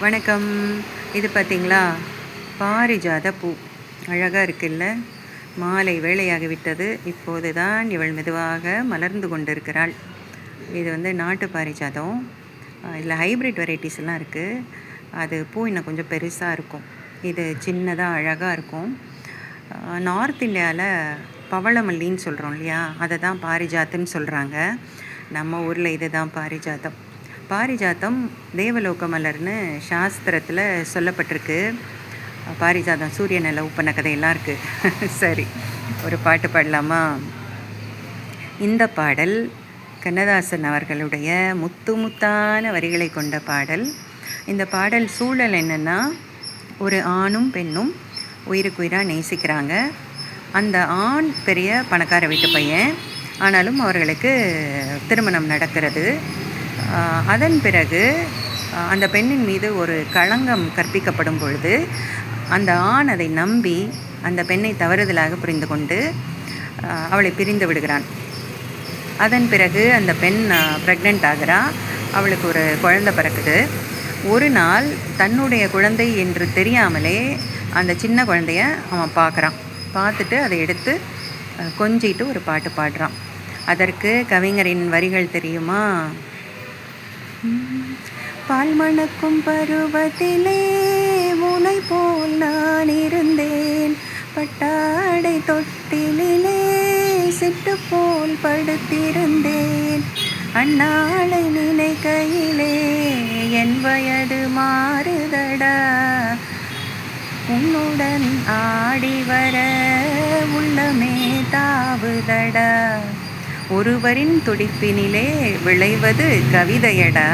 வணக்கம். இது பார்த்தீங்களா, பாரிஜாத பூ. அழகா இருக்குல்ல? மாலை வேளையாகிவிட்டது. இப்போது தான் இவள் மெதுவாக மலர்ந்து கொண்டிருக்கிறாள். இது நாட்டு பாரிஜாதம். இதில் ஹைப்ரிட் வெரைட்டிஸ்லாம் இருக்குது. அது பூ இன்னும் கொஞ்சம் பெருசாக இருக்கும். இது சின்னதாக அழகாக இருக்கும். நார்த் இந்தியாவில் பவளமல்லின்னு சொல்கிறோம் இல்லையா, அதை தான் பாரிஜாத்தம்னு சொல்கிறாங்க. நம்ம ஊரில் இது தான் பாரிஜாத்தம். பாரிஜாத்தம் தேவலோக மலர்னு சாஸ்திரத்தில் சொல்லப்பட்டிருக்கு. பாரிஜாதம் சூரியனை லவ் பண்ண கதையெல்லாம் இருக்குது. சரி, ஒரு பாட்டு பாடலாமா? இந்த பாடல் கண்ணதாசன் அவர்களுடைய முத்து முத்தான வரிகளை கொண்ட பாடல். இந்த பாடல் சூழல் என்னென்னா, ஒரு ஆணும் பெண்ணும் உயிருக்கு உயிராக நேசிக்கிறாங்க. அந்த ஆண் பெரிய பணக்கார வீட்டு பையன், ஆனாலும் அவர்களுக்கு திருமணம் நடக்கிறது. அதன் பிறகு அந்த பெண்ணின் மீது ஒரு களங்கம் கற்பிக்கப்படும் பொழுது அந்த ஆண் அதை நம்பி அந்த பெண்ணை தவறுதலாக புரிந்து கொண்டு அவளை பிரிந்து விடுகிறான். அதன் பிறகு அந்த பெண் ப்ரெக்னென்ட் ஆகிறா. அவளுக்கு ஒரு குழந்தை பிறக்குது. ஒரு நாள் தன்னுடைய குழந்தை என்று தெரியாமலே அந்த சின்ன குழந்தைய அவன் பார்க்குறான். பார்த்துட்டு அதை எடுத்து கொஞ்சிட்டு ஒரு பாட்டு பாடுறான். அதற்கு கவிஞரின் வரிகள் தெரியுமா? பால் மணக்கும் பருவத்திலே உனை போல் நான் இருந்தேன், பட்டாடை தொட்டிலே சிட்டு போல் படுத்திருந்தேன், அந்நாளை நினைக்கையிலே என் வயது மாறுதடா, உன்னுடன் ஆடி வர உள்ளமே தாவுதடா, ஒருவரின் துடிப்பினிலே விளைவது கவிதையடா,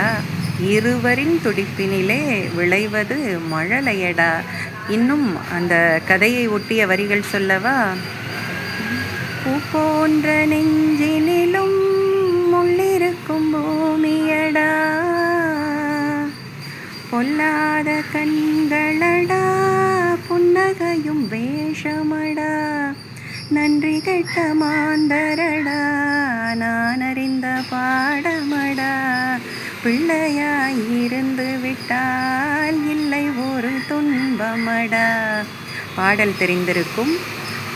இருவரின் துடிப்பினிலே விளைவது மழலையடா. இன்னும் அந்த கதையை ஒட்டிய வரிகள் சொல்லவா? பூ போன்ற நெஞ்சினிலும் முள்ளிருக்கும் பூமியடா, பொல்லாத கண்களடா, புன்னகையும் வேஷமடா, நன்றி கெட்ட மாந்தரடா, நான் அறிந்த பாடமடா, பிள்ளையாய் இருந்து விட்டால் இல்லை ஒரு துன்பமடா. பாடல் தெரிந்திருக்கும்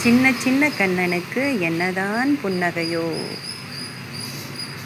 சின்ன சின்ன கண்ணனுக்கு என்னதான் புன்னகையோ.